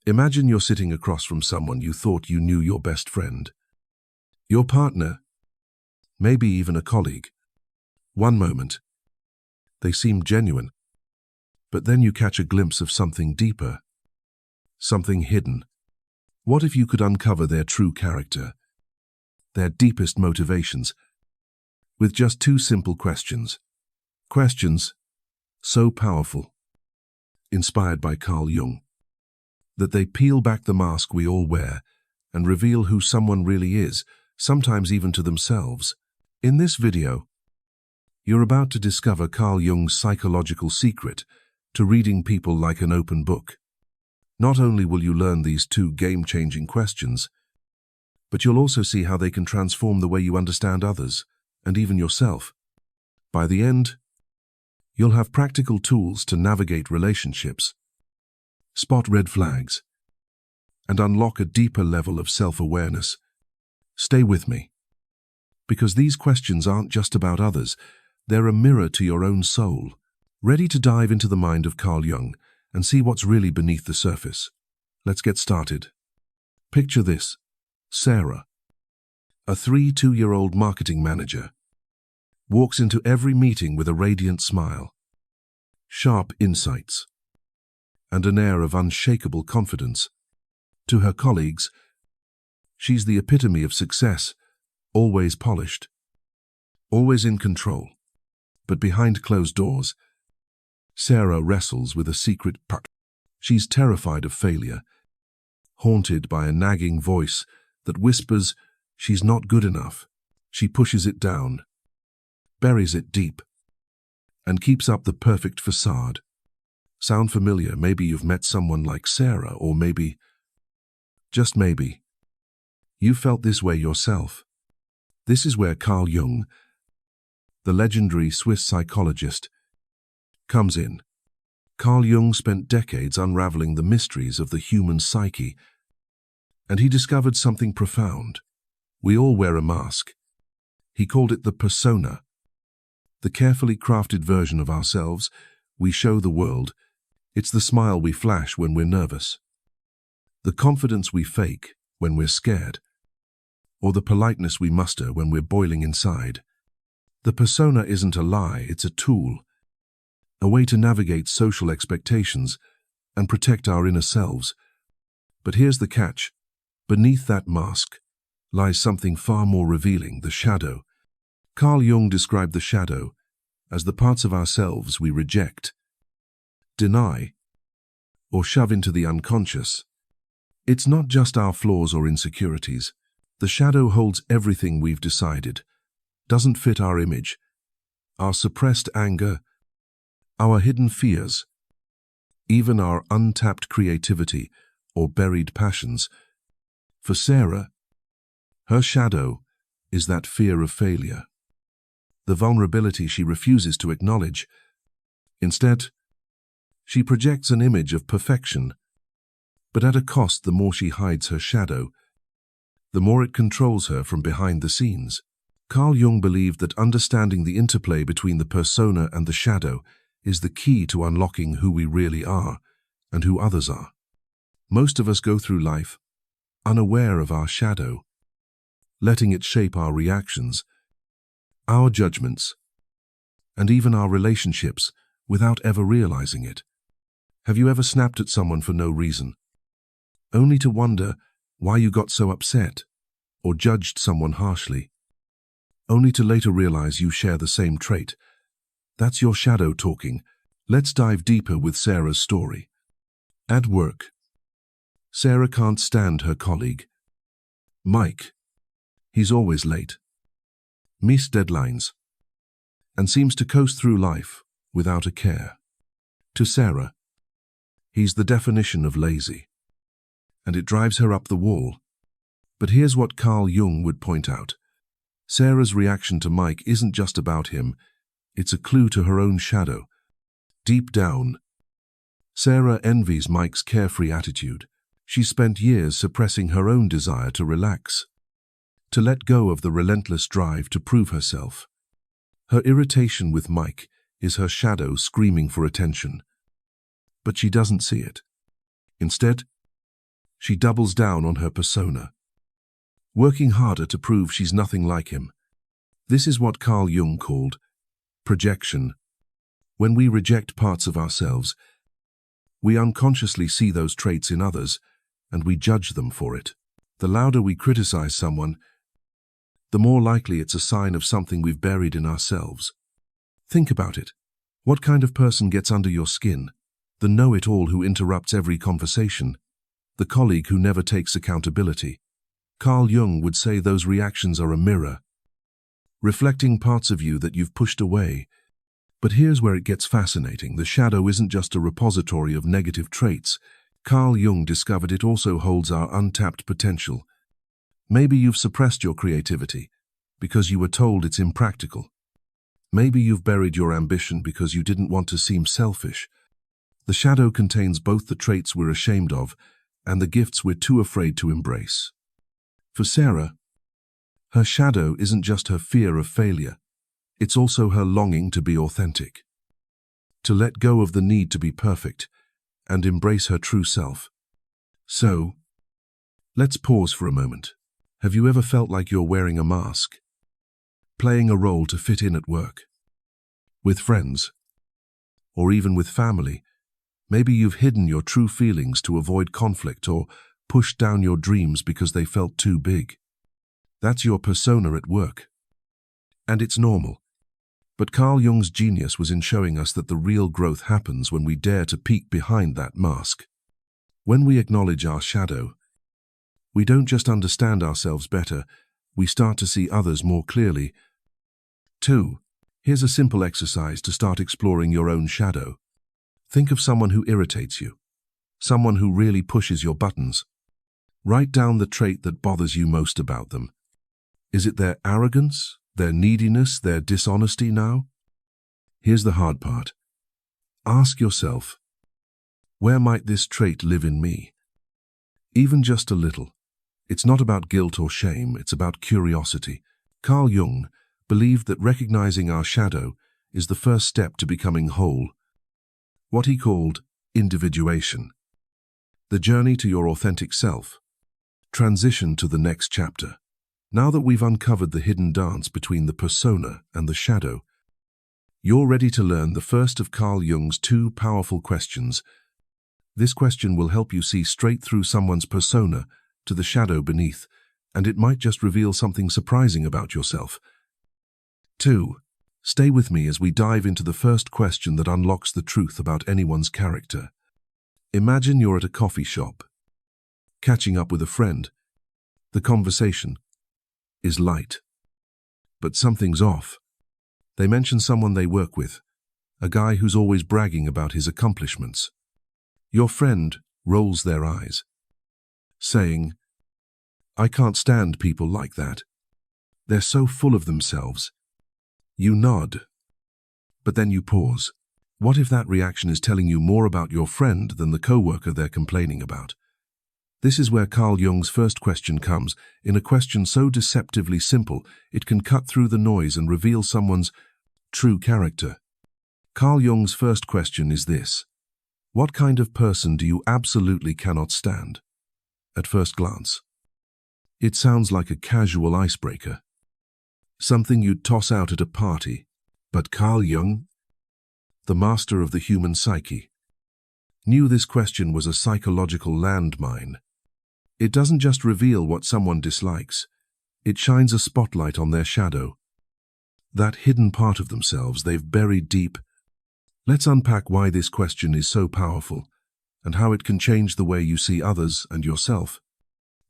Imagine you're sitting across from someone you thought you knew, your best friend, your partner, maybe even a colleague. One moment, they seem genuine, but then you catch a glimpse of something deeper, something hidden. What if you could uncover their true character, their deepest motivations, with just two simple questions? Questions so powerful, inspired by Carl Jung, that they peel back the mask we all wear and reveal who someone really is, sometimes even to themselves. In this video, you're about to discover Carl Jung's psychological secret to reading people like an open book. Not only will you learn these two game-changing questions, but you'll also see how they can transform the way you understand others, and even yourself. By the end, you'll have practical tools to navigate relationships, spot red flags, and unlock a deeper level of self-awareness. Stay with me, because these questions aren't just about others, they're a mirror to your own soul. Ready to dive into the mind of Carl Jung and see what's really beneath the surface? Let's get started. Picture this: Sarah, a 32-year-old marketing manager, walks into every meeting with a radiant smile, sharp insights, and an air of unshakable confidence. To her colleagues, she's the epitome of success, always polished, always in control. But behind closed doors, Sarah wrestles with a secret part. She's terrified of failure, haunted by a nagging voice that whispers she's not good enough. She pushes it down, buries it deep, and keeps up the perfect facade. Sound familiar? Maybe you've met someone like Sarah, or maybe, just maybe, you felt this way yourself. This is where Carl Jung, the legendary Swiss psychologist, comes in. Carl Jung spent decades unraveling the mysteries of the human psyche, and he discovered something profound. We all wear a mask. He called it the persona, the carefully crafted version of ourselves we show the world. It's the smile we flash when we're nervous, the confidence we fake when we're scared, or the politeness we muster when we're boiling inside. The persona isn't a lie, it's a tool, a way to navigate social expectations and protect our inner selves. But here's the catch: beneath that mask lies something far more revealing: the shadow. Carl Jung described the shadow as the parts of ourselves we reject, deny, or shove into the unconscious. It's not just our flaws or insecurities. The shadow holds everything we've decided doesn't fit our image, our suppressed anger, our hidden fears, even our untapped creativity or buried passions. For Sarah, her shadow is that fear of failure, the vulnerability she refuses to acknowledge. Instead, she projects an image of perfection, but at a cost. The more she hides her shadow, the more it controls her from behind the scenes. Carl Jung believed that understanding the interplay between the persona and the shadow is the key to unlocking who we really are and who others are. Most of us go through life unaware of our shadow, letting it shape our reactions, our judgments, and even our relationships without ever realizing it. Have you ever snapped at someone for no reason, only to wonder why you got so upset, or judged someone harshly, only to later realize you share the same trait? That's your shadow talking. Let's dive deeper with Sarah's story. At work, Sarah can't stand her colleague, Mike. He's always late, missed deadlines, and seems to coast through life without a care. To Sarah, he's the definition of lazy, and it drives her up the wall. But here's what Carl Jung would point out: Sarah's reaction to Mike isn't just about him, it's a clue to her own shadow. Deep down, Sarah envies Mike's carefree attitude. She spent years suppressing her own desire to relax, to let go of the relentless drive to prove herself. Her irritation with Mike is her shadow screaming for attention. But she doesn't see it. Instead, She doubles down on her persona, working harder to prove she's nothing like him. This is what Carl Jung called projection. When we reject parts of ourselves, we unconsciously see those traits in others, and we judge them for it. The louder we criticize someone, the more likely it's a sign of something we've buried in ourselves. Think about it. What kind of person gets under your skin? The know-it-all who interrupts every conversation, the colleague who never takes accountability. Carl Jung would say those reactions are a mirror, reflecting parts of you that you've pushed away. But here's where it gets fascinating. The shadow isn't just a repository of negative traits. Carl Jung discovered it also holds our untapped potential. Maybe you've suppressed your creativity because you were told it's impractical. Maybe you've buried your ambition because you didn't want to seem selfish. The shadow contains both the traits we're ashamed of and the gifts we're too afraid to embrace. For Sarah, her shadow isn't just her fear of failure. It's also her longing to be authentic, to let go of the need to be perfect and embrace her true self. So, let's pause for a moment. Have you ever felt like you're wearing a mask, playing a role to fit in at work, with friends, or even with family? Maybe you've hidden your true feelings to avoid conflict or pushed down your dreams because they felt too big. That's your persona at work. And it's normal. But Carl Jung's genius was in showing us that the real growth happens when we dare to peek behind that mask. When we acknowledge our shadow, we don't just understand ourselves better, we start to see others more clearly. 2. Here's a simple exercise to start exploring your own shadow. Think of someone who irritates you, someone who really pushes your buttons. Write down the trait that bothers you most about them. Is it their arrogance, their neediness, their dishonesty now? Here's the hard part. Ask yourself, where might this trait live in me? Even just a little. It's not about guilt or shame, it's about curiosity. Carl Jung believed that recognizing our shadow is the first step to becoming whole, what he called individuation. The journey to your authentic self. Transition to the next chapter. Now that we've uncovered the hidden dance between the persona and the shadow, you're ready to learn the first of Carl Jung's 2 powerful questions. This question will help you see straight through someone's persona to the shadow beneath, and it might just reveal something surprising about yourself. 2. Stay with me as we dive into the first question that unlocks the truth about anyone's character. Imagine you're at a coffee shop, catching up with a friend. The conversation is light, but something's off. They mention someone they work with, a guy who's always bragging about his accomplishments. Your friend rolls their eyes, saying, "I can't stand people like that. They're so full of themselves." You nod, but then you pause. What if that reaction is telling you more about your friend than the coworker they're complaining about? This is where Carl Jung's first question comes, in a question so deceptively simple it can cut through the noise and reveal someone's true character. Carl Jung's first question is this: what kind of person do you absolutely cannot stand? At first glance, it sounds like a casual icebreaker, something you'd toss out at a party. But Carl Jung, the master of the human psyche, knew this question was a psychological landmine. It doesn't just reveal what someone dislikes, it shines a spotlight on their shadow, that hidden part of themselves they've buried deep. Let's unpack why this question is so powerful and how it can change the way you see others and yourself.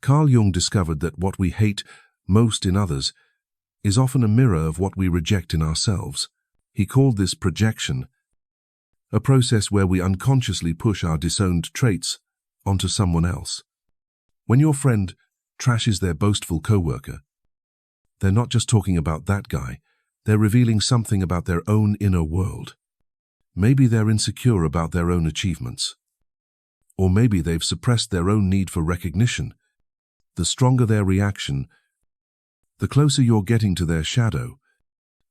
Carl Jung discovered that what we hate most in others is often a mirror of what we reject in ourselves. He called this projection, a process where we unconsciously push our disowned traits onto someone else. When your friend trashes their boastful coworker, they're not just talking about that guy, they're revealing something about their own inner world. Maybe they're insecure about their own achievements. Or maybe they've suppressed their own need for recognition. The stronger their reaction, the closer you're getting to their shadow.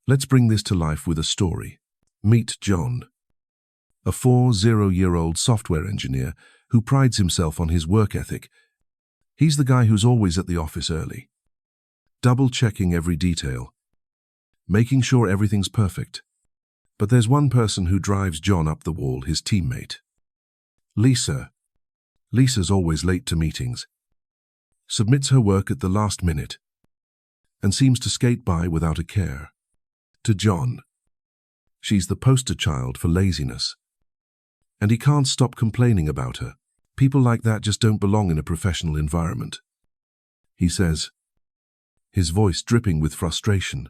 Let's bring this to life with a story. Meet John, a 40-year-old software engineer who prides himself on his work ethic He's the guy who's always at the office early, double-checking every detail, making sure everything's perfect. But there's one person who drives John up the wall, his teammate. Lisa. Lisa's always late to meetings, submits her work at the last minute, and seems to skate by without a care. To John, she's the poster child for laziness. And he can't stop complaining about her. People like that just don't belong in a professional environment. He says, his voice dripping with frustration.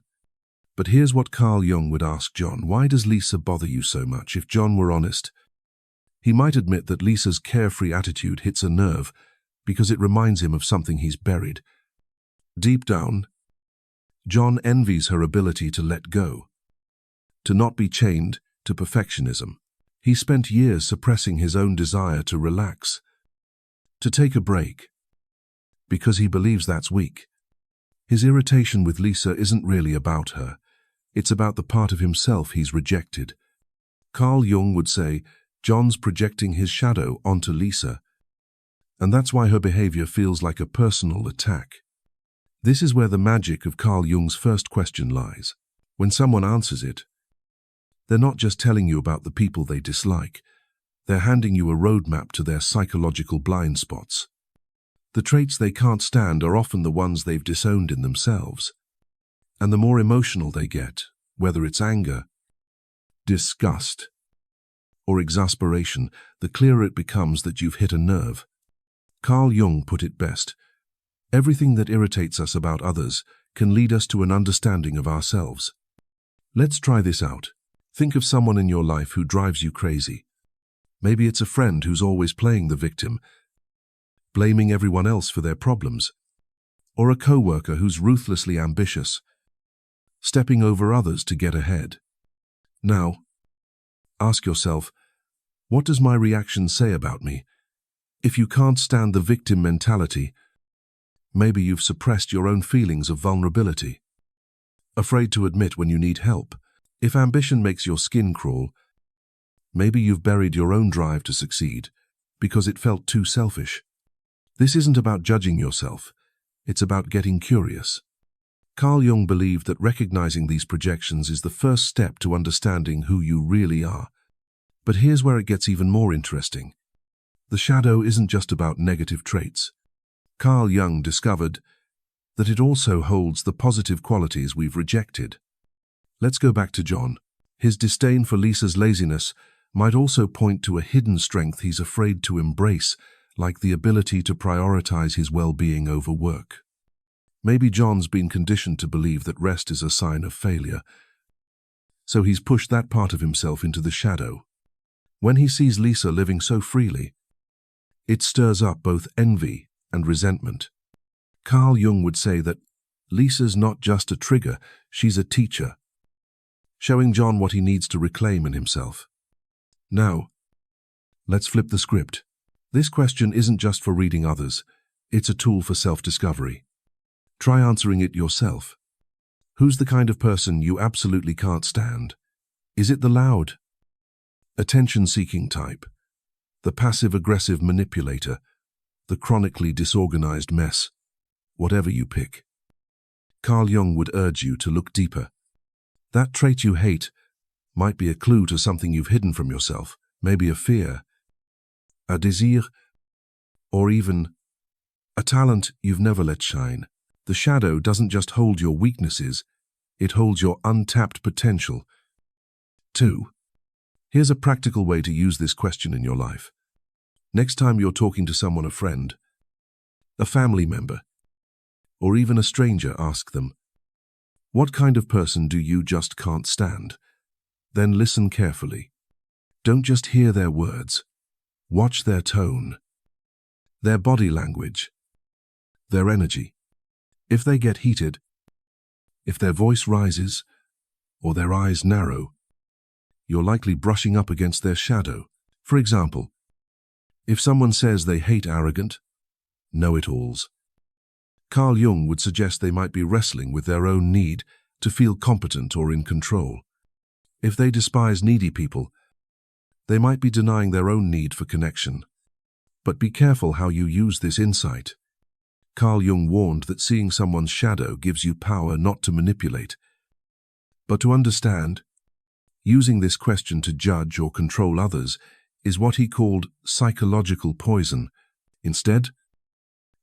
But here's what Carl Jung would ask John: why does Lisa bother you so much? If John were honest, he might admit that Lisa's carefree attitude hits a nerve because it reminds him of something he's buried. Deep down, John envies her ability to let go, to not be chained to perfectionism. He spent years suppressing his own desire to relax, to take a break, because he believes that's weak. His irritation with Lisa isn't really about her. It's about the part of himself he's rejected. Carl Jung would say, John's projecting his shadow onto Lisa, and that's why her behavior feels like a personal attack. This is where the magic of Carl Jung's first question lies. When someone answers it, they're not just telling you about the people they dislike. They're handing you a roadmap to their psychological blind spots. The traits they can't stand are often the ones they've disowned in themselves. And the more emotional they get, whether it's anger, disgust, or exasperation, the clearer it becomes that you've hit a nerve. Carl Jung put it best: everything that irritates us about others can lead us to an understanding of ourselves. Let's try this out. Think of someone in your life who drives you crazy. Maybe it's a friend who's always playing the victim, blaming everyone else for their problems, or a coworker who's ruthlessly ambitious, stepping over others to get ahead. Now, ask yourself, what does my reaction say about me? If you can't stand the victim mentality, maybe you've suppressed your own feelings of vulnerability, afraid to admit when you need help. If ambition makes your skin crawl, maybe you've buried your own drive to succeed because it felt too selfish. This isn't about judging yourself, it's about getting curious. Carl Jung believed that recognizing these projections is the first step to understanding who you really are. But here's where it gets even more interesting. The shadow isn't just about negative traits. Carl Jung discovered that it also holds the positive qualities we've rejected. Let's go back to John. His disdain for Lisa's laziness might also point to a hidden strength he's afraid to embrace, like the ability to prioritize his well-being over work. Maybe John's been conditioned to believe that rest is a sign of failure, so he's pushed that part of himself into the shadow. When he sees Lisa living so freely, it stirs up both envy and resentment. Carl Jung would say that Lisa's not just a trigger, she's a teacher, showing John what he needs to reclaim in himself. Now, let's flip the script. This question isn't just for reading others, it's a tool for self-discovery. Try answering it yourself. Who's the kind of person you absolutely can't stand? Is it the loud, attention-seeking type, the passive-aggressive manipulator, the chronically disorganized mess? Whatever you pick, Carl Jung would urge you to look deeper. That trait you hate might be a clue to something you've hidden from yourself, maybe a fear, a désir, or even a talent you've never let shine. The shadow doesn't just hold your weaknesses, it holds your untapped potential. 2. Here's a practical way to use this question in your life. Next time you're talking to someone, a friend, a family member, or even a stranger, ask them, what kind of person do you just can't stand? Then listen carefully. Don't just hear their words. Watch their tone, their body language, their energy. If they get heated, if their voice rises, or their eyes narrow, you're likely brushing up against their shadow. For example, if someone says they hate arrogant, know-it-alls, Carl Jung would suggest they might be wrestling with their own need to feel competent or in control. If they despise needy people, they might be denying their own need for connection. But be careful how you use this insight. Carl Jung warned that seeing someone's shadow gives you power not to manipulate, but to understand. Using this question to judge or control others is what he called psychological poison. Instead,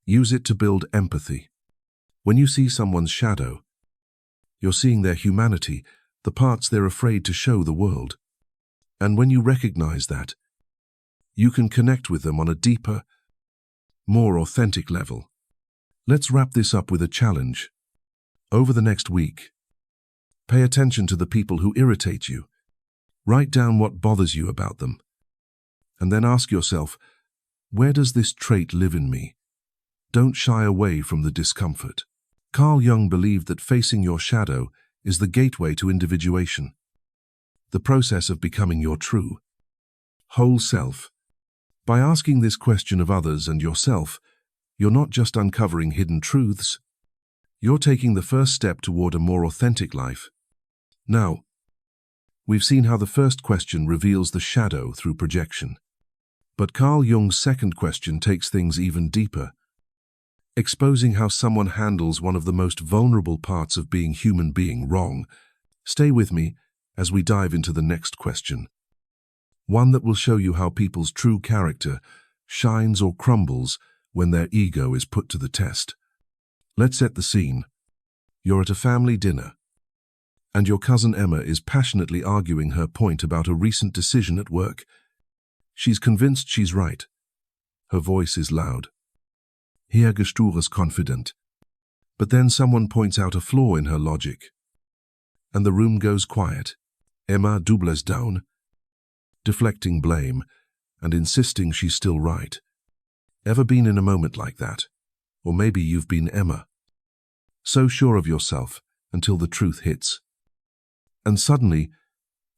use it to build empathy. When you see someone's shadow, you're seeing their humanity, the parts they're afraid to show the world. And when you recognize that, you can connect with them on a deeper, more authentic level. Let's wrap this up with a challenge. Over the next week, pay attention to the people who irritate you. Write down what bothers you about them. And then ask yourself, where does this trait live in me? Don't shy away from the discomfort. Carl Jung believed that facing your shadow is the gateway to individuation, the process of becoming your true, whole self. By asking this question of others and yourself, you're not just uncovering hidden truths, you're taking the first step toward a more authentic life. Now, we've seen how the first question reveals the shadow through projection. But Carl Jung's second question takes things even deeper, exposing how someone handles one of the most vulnerable parts of being human being wrong. Stay with me as we dive into the next question, one that will show you how people's true character shines or crumbles when their ego is put to the test. Let's set the scene. You're at a family dinner, and your cousin Emma is passionately arguing her point about a recent decision at work. She's convinced she's right. Her voice is loud. Hier gestures confident. But then someone points out a flaw in her logic, and the room goes quiet. Emma doubles down, deflecting blame and insisting she's still right. Ever been in a moment like that? Or maybe you've been Emma, so sure of yourself until the truth hits. And suddenly,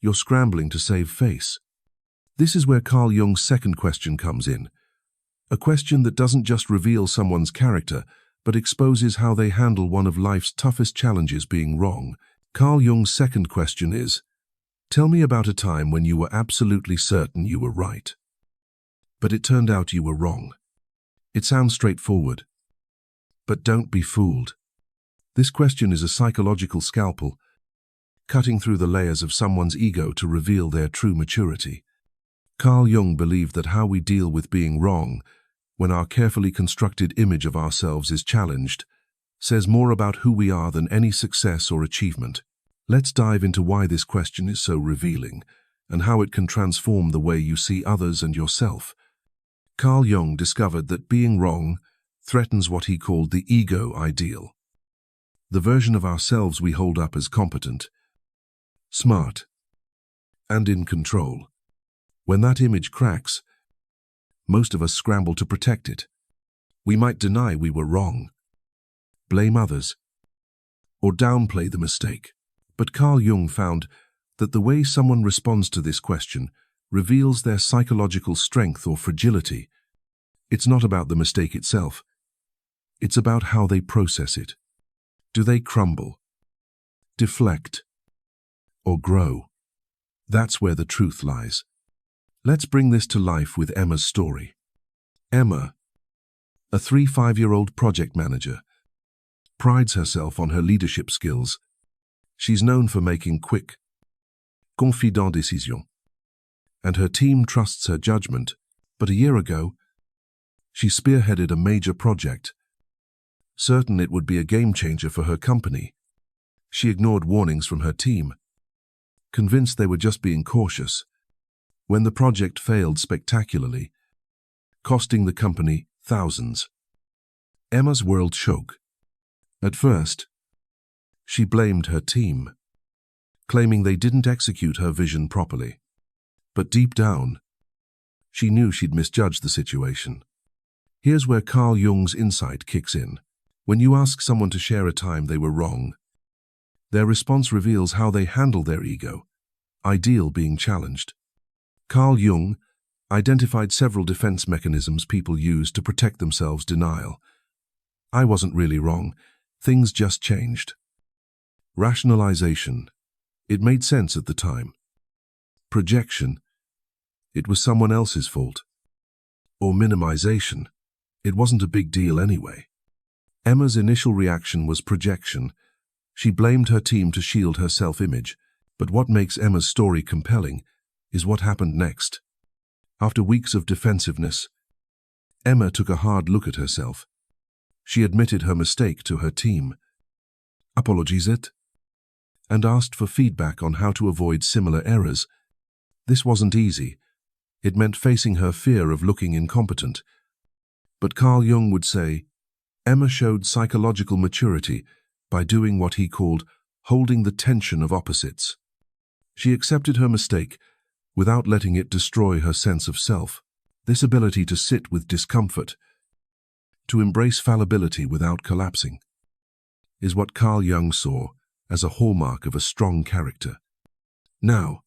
you're scrambling to save face. This is where Carl Jung's second question comes in. A question that doesn't just reveal someone's character, but exposes how they handle one of life's toughest challenges, being wrong. Carl Jung's second question is, tell me about a time when you were absolutely certain you were right, but it turned out you were wrong. It sounds straightforward, but don't be fooled. This question is a psychological scalpel, cutting through the layers of someone's ego to reveal their true maturity. Carl Jung believed that how we deal with being wrong, when our carefully constructed image of ourselves is challenged, says more about who we are than any success or achievement. Let's dive into why this question is so revealing and how it can transform the way you see others and yourself. Carl Jung discovered that being wrong threatens what he called the ego ideal, the version of ourselves we hold up as competent, smart, and in control. When that image cracks, most of us scramble to protect it. We might deny we were wrong, blame others, or downplay the mistake. But Carl Jung found that the way someone responds to this question reveals their psychological strength or fragility. It's not about the mistake itself. It's about how they process it. Do they crumble, deflect, or grow? That's where the truth lies. Let's bring this to life with Emma's story. Emma, a 5-year-old project manager, prides herself on her leadership skills. She's known for making quick, confident decisions, and her team trusts her judgment. But a year ago, she spearheaded a major project, certain it would be a game-changer for her company. She ignored warnings from her team, convinced they were just being cautious, when the project failed spectacularly, costing the company thousands. Emma's world shook. At first, she blamed her team, claiming they didn't execute her vision properly. But deep down, she knew she'd misjudged the situation. Here's where Carl Jung's insight kicks in. When you ask someone to share a time they were wrong, their response reveals how they handle their ego, ideal being challenged. Carl Jung identified several defense mechanisms people use to protect themselves: denial. I wasn't really wrong. Things just changed. Rationalization. It made sense at the time. Projection. It was someone else's fault. Or minimization. It wasn't a big deal anyway. Emma's initial reaction was projection. She blamed her team to shield her self-image. But what makes Emma's story compelling is what happened next. After weeks of defensiveness, Emma took a hard look at herself. She admitted her mistake to her team, apologized, and asked for feedback on how to avoid similar errors. This wasn't easy. It meant facing her fear of looking incompetent. But Carl Jung would say, Emma showed psychological maturity by doing what he called holding the tension of opposites. She accepted her mistake without letting it destroy her sense of self. This ability to sit with discomfort, to embrace fallibility without collapsing, is what Carl Jung saw as a hallmark of a strong character. Now,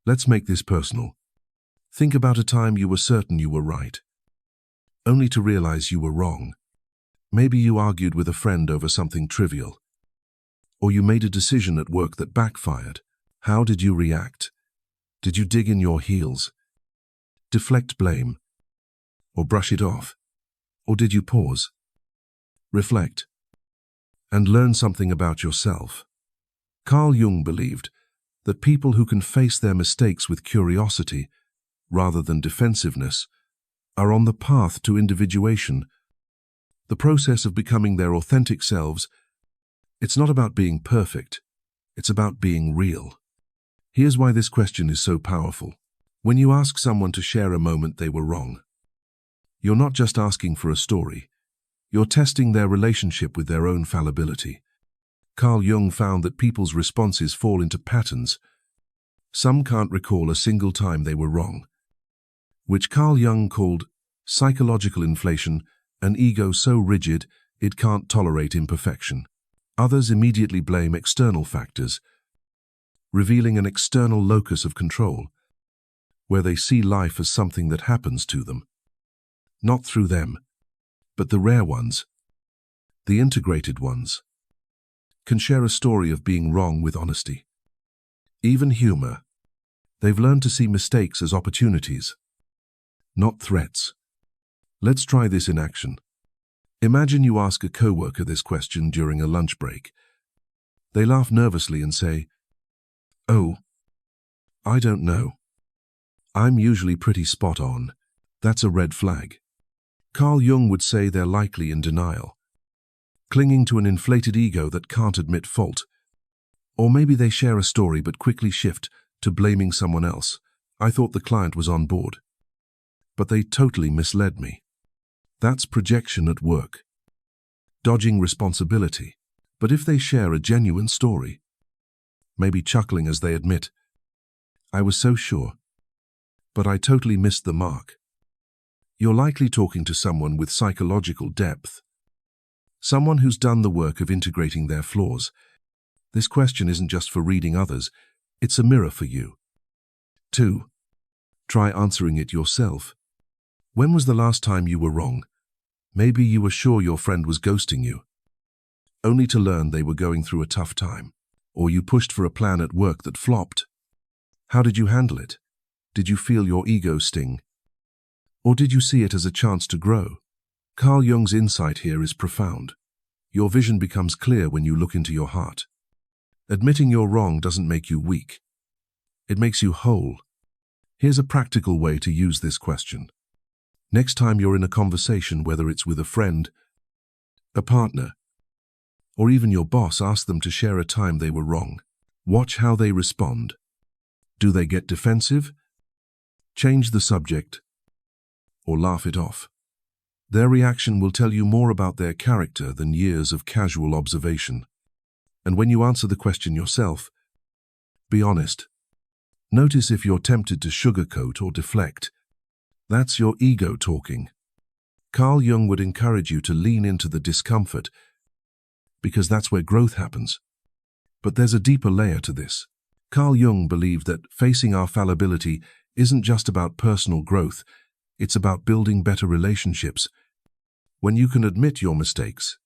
let's make this personal. Think about a time you were certain you were right, only to realize you were wrong. Maybe you argued with a friend over something trivial, or you made a decision at work that backfired. How did you react? Did you dig in your heels, deflect blame, or brush it off? Or did you pause, reflect, and learn something about yourself? Carl Jung believed that people who can face their mistakes with curiosity rather than defensiveness are on the path to individuation, the process of becoming their authentic selves. It's not about being perfect, it's about being real. Here's why this question is so powerful. When you ask someone to share a moment they were wrong, you're not just asking for a story, you're testing their relationship with their own fallibility. Carl Jung found that people's responses fall into patterns. Some can't recall a single time they were wrong, which Carl Jung called psychological inflation, an ego so rigid it can't tolerate imperfection. Others immediately blame external factors, revealing an external locus of control, where they see life as something that happens to them, not through them. But the rare ones, the integrated ones, can share a story of being wrong with honesty. Even humor. They've learned to see mistakes as opportunities, not threats. Let's try this in action. Imagine you ask a coworker this question during a lunch break. They laugh nervously and say, "Oh, I don't know. I'm usually pretty spot on." That's a red flag. Carl Jung would say they're likely in denial, clinging to an inflated ego that can't admit fault. Or maybe they share a story but quickly shift to blaming someone else. "I thought the client was on board, but they totally misled me." That's projection at work, dodging responsibility. But if they share a genuine story, maybe chuckling as they admit, "I was so sure, but I totally missed the mark," you're likely talking to someone with psychological depth, someone who's done the work of integrating their flaws. This question isn't just for reading others, it's a mirror for you. 2. Try answering it yourself. When was the last time you were wrong? Maybe you were sure your friend was ghosting you, only to learn they were going through a tough time. Or you pushed for a plan at work that flopped. How did you handle it? Did you feel your ego sting? Or did you see it as a chance to grow? Carl Jung's insight here is profound. Your vision becomes clear when you look into your heart. Admitting you're wrong doesn't make you weak. It makes you whole. Here's a practical way to use this question. Next time you're in a conversation, whether it's with a friend, a partner, or even your boss, ask them to share a time they were wrong. Watch how they respond. Do they get defensive, change the subject, or laugh it off? Their reaction will tell you more about their character than years of casual observation. And when you answer the question yourself, be honest. Notice if you're tempted to sugarcoat or deflect. That's your ego talking. Carl Jung would encourage you to lean into the discomfort, because that's where growth happens. But there's a deeper layer to this. Carl Jung believed that facing our fallibility isn't just about personal growth, it's about building better relationships. When you can admit your mistakes,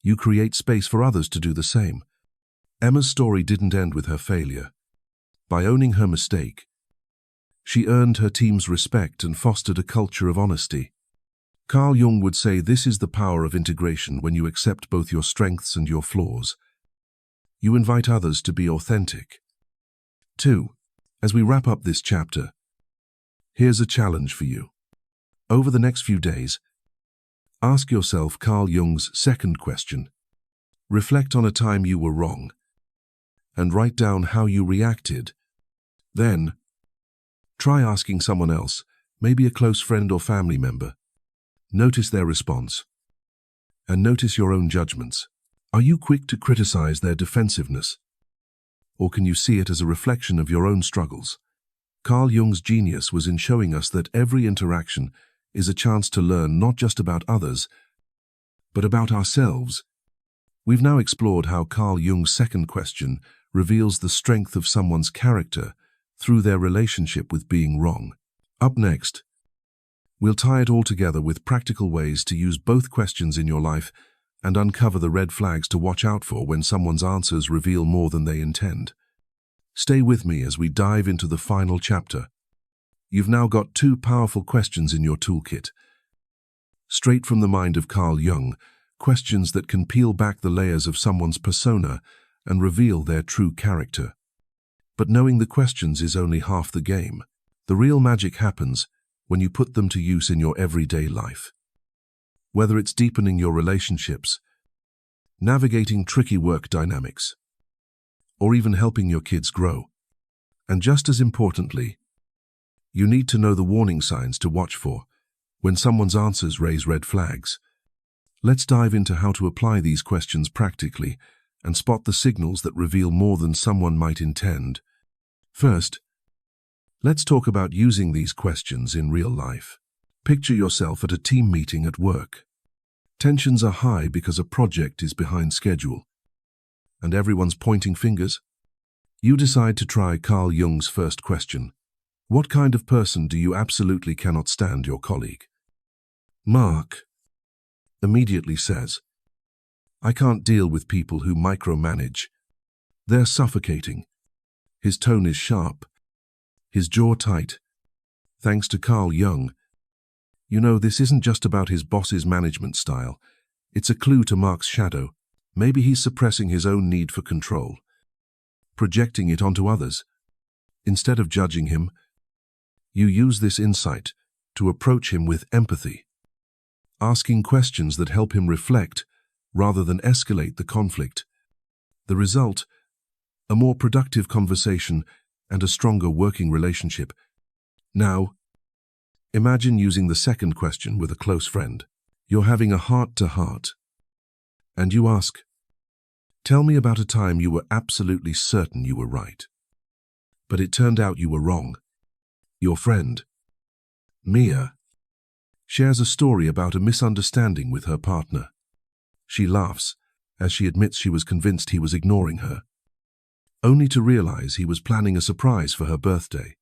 you create space for others to do the same. Emma's story didn't end with her failure. By owning her mistake, she earned her team's respect and fostered a culture of honesty. Carl Jung would say this is the power of integration when you accept both your strengths and your flaws. You invite others to be authentic. 2. As we wrap up this chapter, here's a challenge for you. Over the next few days, ask yourself Carl Jung's second question. Reflect on a time you were wrong, and write down how you reacted. Then, try asking someone else, maybe a close friend or family member. Notice their response, and notice your own judgments. Are you quick to criticize their defensiveness, or can you see it as a reflection of your own struggles? Carl Jung's genius was in showing us that every interaction is a chance to learn not just about others, but about ourselves. We've now explored how Carl Jung's second question reveals the strength of someone's character through their relationship with being wrong. Up next, we'll tie it all together with practical ways to use both questions in your life and uncover the red flags to watch out for when someone's answers reveal more than they intend. Stay with me as we dive into the final chapter. You've now got 2 powerful questions in your toolkit. Straight from the mind of Carl Jung, questions that can peel back the layers of someone's persona and reveal their true character. But knowing the questions is only half the game. The real magic happens when you put them to use in your everyday life. Whether it's deepening your relationships, navigating tricky work dynamics, or even helping your kids grow. And just as importantly, you need to know the warning signs to watch for when someone's answers raise red flags. Let's dive into how to apply these questions practically and spot the signals that reveal more than someone might intend. First, let's talk about using these questions in real life. Picture yourself at a team meeting at work. Tensions are high because a project is behind schedule, and everyone's pointing fingers. You decide to try Carl Jung's first question. What kind of person do you absolutely cannot stand your colleague? Mark immediately says, I can't deal with people who micromanage. They're suffocating. His tone is sharp, his jaw tight. Thanks to Carl Jung, you know this isn't just about his boss's management style. It's a clue to Mark's shadow. Maybe he's suppressing his own need for control, projecting it onto others. Instead of judging him, you use this insight to approach him with empathy, asking questions that help him reflect rather than escalate the conflict. The result, a more productive conversation and a stronger working relationship. Now, imagine using the second question with a close friend. You're having a heart-to-heart, and you ask, tell me about a time you were absolutely certain you were right, but it turned out you were wrong. Your friend, Mia, shares a story about a misunderstanding with her partner. She laughs as she admits she was convinced he was ignoring her, only to realize he was planning a surprise for her birthday.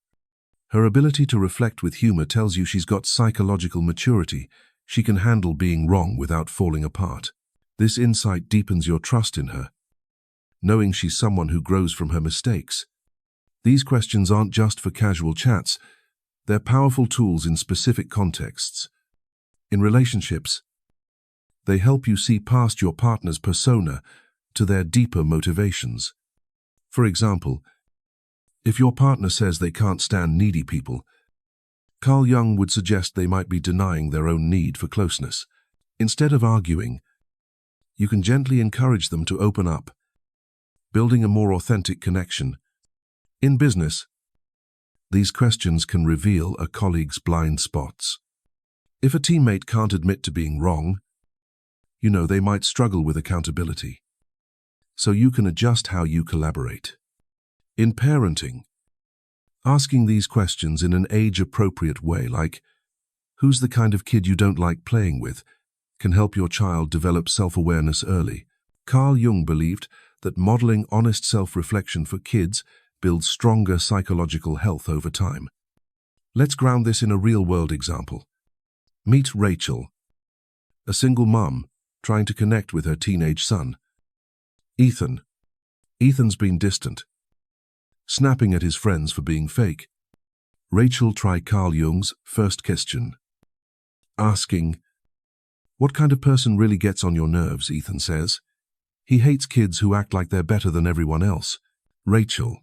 Her ability to reflect with humor tells you she's got psychological maturity. She can handle being wrong without falling apart. This insight deepens your trust in her, knowing she's someone who grows from her mistakes. These questions aren't just for casual chats. They're powerful tools in specific contexts. In relationships, they help you see past your partner's persona to their deeper motivations. For example, if your partner says they can't stand needy people, Carl Jung would suggest they might be denying their own need for closeness. Instead of arguing, you can gently encourage them to open up, building a more authentic connection. In business, these questions can reveal a colleague's blind spots. If a teammate can't admit to being wrong, you know they might struggle with accountability. So you can adjust how you collaborate. In parenting, asking these questions in an age-appropriate way, like, who's the kind of kid you don't like playing with, can help your child develop self-awareness early. Carl Jung believed that modeling honest self-reflection for kids builds stronger psychological health over time. Let's ground this in a real-world example. Meet Rachel, a single mom trying to connect with her teenage son. Ethan's been distant, snapping at his friends for being fake. Rachel tried Carl Jung's first question, asking, What kind of person really gets on your nerves, Ethan says. He hates kids who act like they're better than everyone else. Rachel,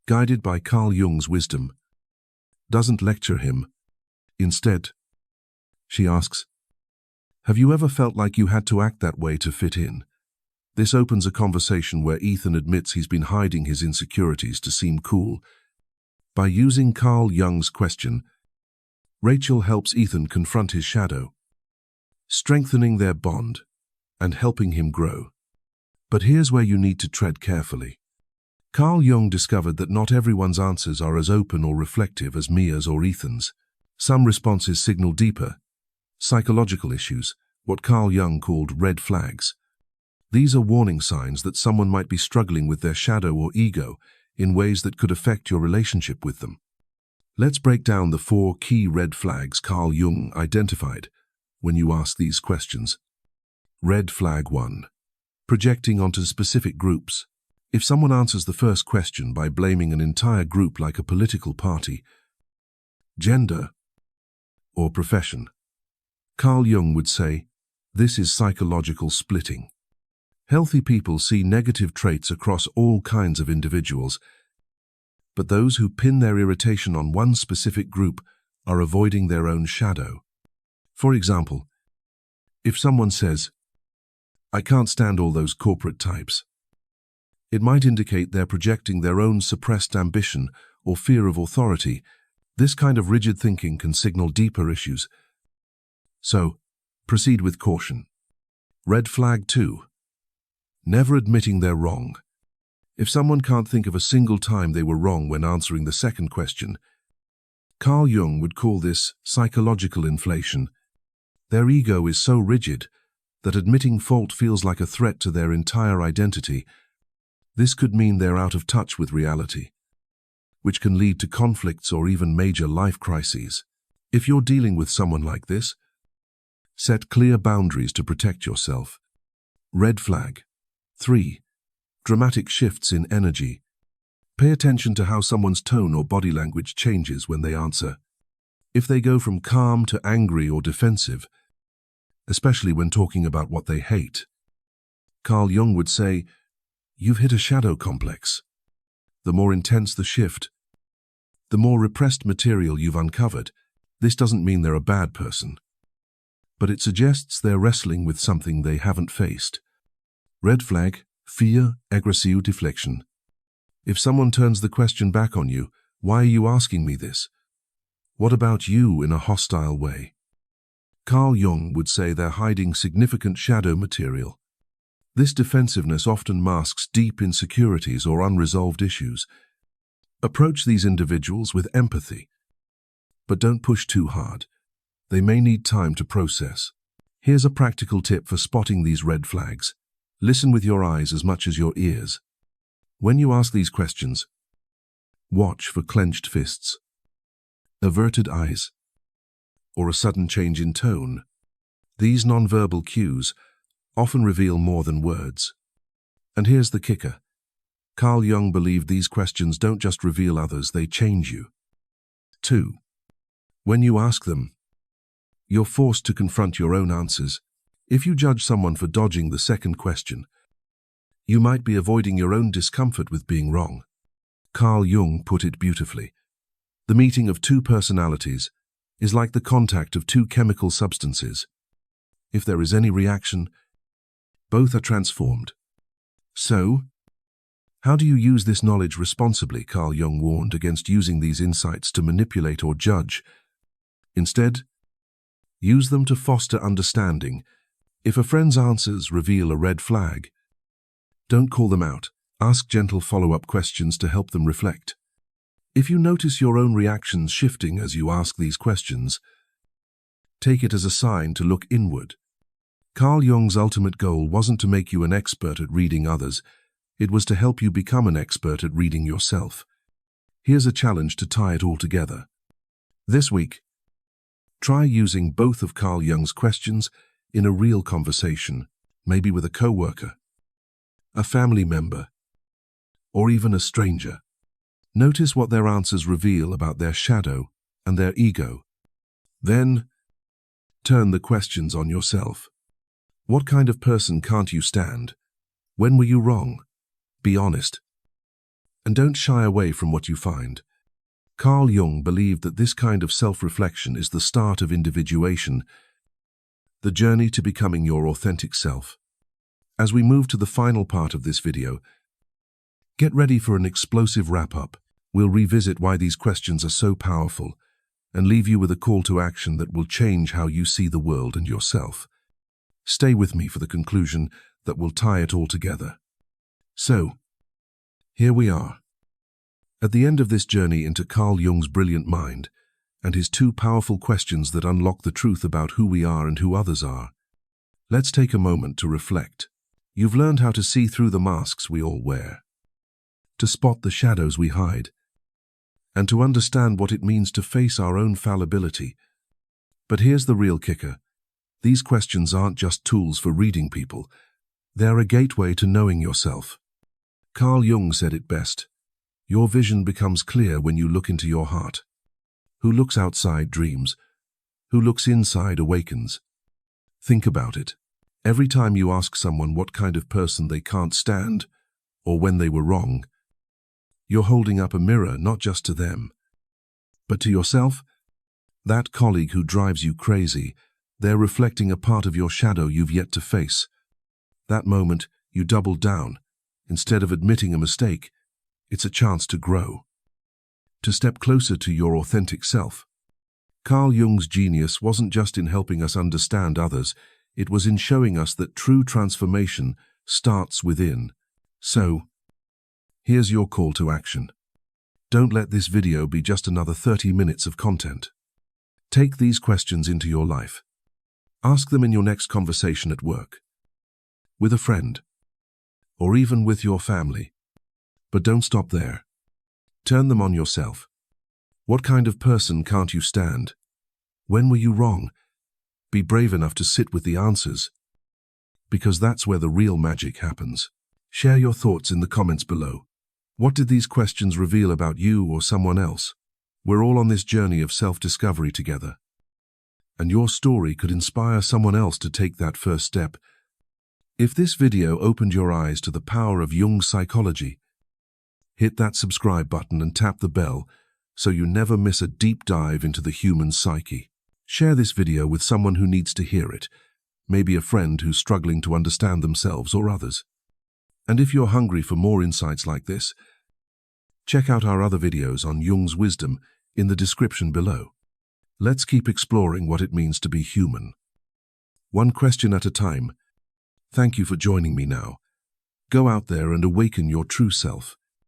guided by Carl Jung's wisdom, doesn't lecture him. Instead, she asks, have you ever felt like you had to act that way to fit in? This opens a conversation where Ethan admits he's been hiding his insecurities to seem cool. By using Carl Jung's question, Rachel helps Ethan confront his shadow, strengthening their bond and helping him grow. But here's where you need to tread carefully. Carl Jung discovered that not everyone's answers are as open or reflective as Mia's or Ethan's. Some responses signal deeper, psychological issues, what Carl Jung called red flags. These are warning signs that someone might be struggling with their shadow or ego in ways that could affect your relationship with them. Let's break down the 4 key red flags Carl Jung identified when you ask these questions. Red flag 1. Projecting onto specific groups. If someone answers the first question by blaming an entire group like a political party, gender, or profession, Carl Jung would say, this is psychological splitting. Healthy people see negative traits across all kinds of individuals, but those who pin their irritation on one specific group are avoiding their own shadow. For example, if someone says, I can't stand all those corporate types, it might indicate they're projecting their own suppressed ambition or fear of authority. This kind of rigid thinking can signal deeper issues. So, proceed with caution. Red flag 2. Never admitting they're wrong. If someone can't think of a single time they were wrong when answering the second question, Carl Jung would call this psychological inflation. Their ego is so rigid that admitting fault feels like a threat to their entire identity. This could mean they're out of touch with reality, which can lead to conflicts or even major life crises. If you're dealing with someone like this, set clear boundaries to protect yourself. Red flag 3. Dramatic shifts in energy. Pay attention to how someone's tone or body language changes when they answer. If they go from calm to angry or defensive, especially when talking about what they hate, Carl Jung would say, you've hit a shadow complex. The more intense the shift, the more repressed material you've uncovered. This doesn't mean they're a bad person, but it suggests they're wrestling with something they haven't faced. Red flag 4. Aggressive deflection. If someone turns the question back on you, why are you asking me this? What about you, in a hostile way? Carl Jung would say they're hiding significant shadow material. This defensiveness often masks deep insecurities or unresolved issues. Approach these individuals with empathy, but don't push too hard. They may need time to process. Here's a practical tip for spotting these red flags. Listen with your eyes as much as your ears. When you ask these questions, watch for clenched fists, averted eyes, or a sudden change in tone. These nonverbal cues often reveal more than words. And here's the kicker. Carl Jung believed these questions don't just reveal others, they change you. 2. When you ask them, you're forced to confront your own answers. If you judge someone for dodging the second question, you might be avoiding your own discomfort with being wrong. Carl Jung put it beautifully. The meeting of 2 personalities is like the contact of 2 chemical substances. If there is any reaction, both are transformed. So, how do you use this knowledge responsibly? Carl Jung warned against using these insights to manipulate or judge. Instead, use them to foster understanding. If a friend's answers reveal a red flag, don't call them out. Ask gentle follow-up questions to help them reflect. If you notice your own reactions shifting as you ask these questions, take it as a sign to look inward. Carl Jung's ultimate goal wasn't to make you an expert at reading others. It was to help you become an expert at reading yourself. Here's a challenge to tie it all together. This week, try using both of Carl Jung's questions in a real conversation, maybe with a coworker, a family member, or even a stranger. Notice what their answers reveal about their shadow and their ego. Then, Turn the questions on yourself. What kind of person can't you stand? When were you wrong? Be honest. And don't shy away from what you find. Carl Jung believed that this kind of self-reflection is the start of individuation, the journey to becoming your authentic self. As we move to the final part of this video, get ready for an explosive wrap-up. We'll revisit why these questions are so powerful and leave you with a call to action that will change how you see the world and yourself. Stay with me for the conclusion that will tie it all together. So, here we are. At the end of this journey into Carl Jung's brilliant mind and his two powerful questions that unlock the truth about who we are and who others are, let's take a moment to reflect. You've learned how to see through the masks we all wear, to spot the shadows we hide, and to understand what it means to face our own fallibility. But here's the real kicker. These questions aren't just tools for reading people. They're a gateway to knowing yourself. Carl Jung said it best. Your vision becomes clear when you look into your heart. Who looks outside dreams. Who looks inside awakens. Think about it. Every time you ask someone what kind of person they can't stand, or when they were wrong, you're holding up a mirror not just to them, but to yourself. That colleague who drives you crazy, they're reflecting a part of your shadow you've yet to face. That moment, you double down. Instead of admitting a mistake, it's a chance to grow, to step closer to your authentic self. Carl Jung's genius wasn't just in helping us understand others, it was in showing us that true transformation starts within. So, here's your call to action. Don't let this video be just another 30 minutes of content. Take these questions into your life. Ask them in your next conversation at work, with a friend, or even with your family. But don't stop there. Turn them on yourself. What kind of person can't you stand? When were you wrong? Be brave enough to sit with the answers, because that's where the real magic happens. Share your thoughts in the comments below. What did these questions reveal about you or someone else? We're all on this journey of self-discovery together. And your story could inspire someone else to take that first step. If this video opened your eyes to the power of Jung's psychology, hit that subscribe button and tap the bell so you never miss a deep dive into the human psyche. Share this video with someone who needs to hear it, maybe a friend who's struggling to understand themselves or others. And if you're hungry for more insights like this, check out our other videos on Jung's wisdom in the description below. Let's keep exploring what it means to be human, one question at a time. Thank you for joining me now. Go out there and awaken your true self.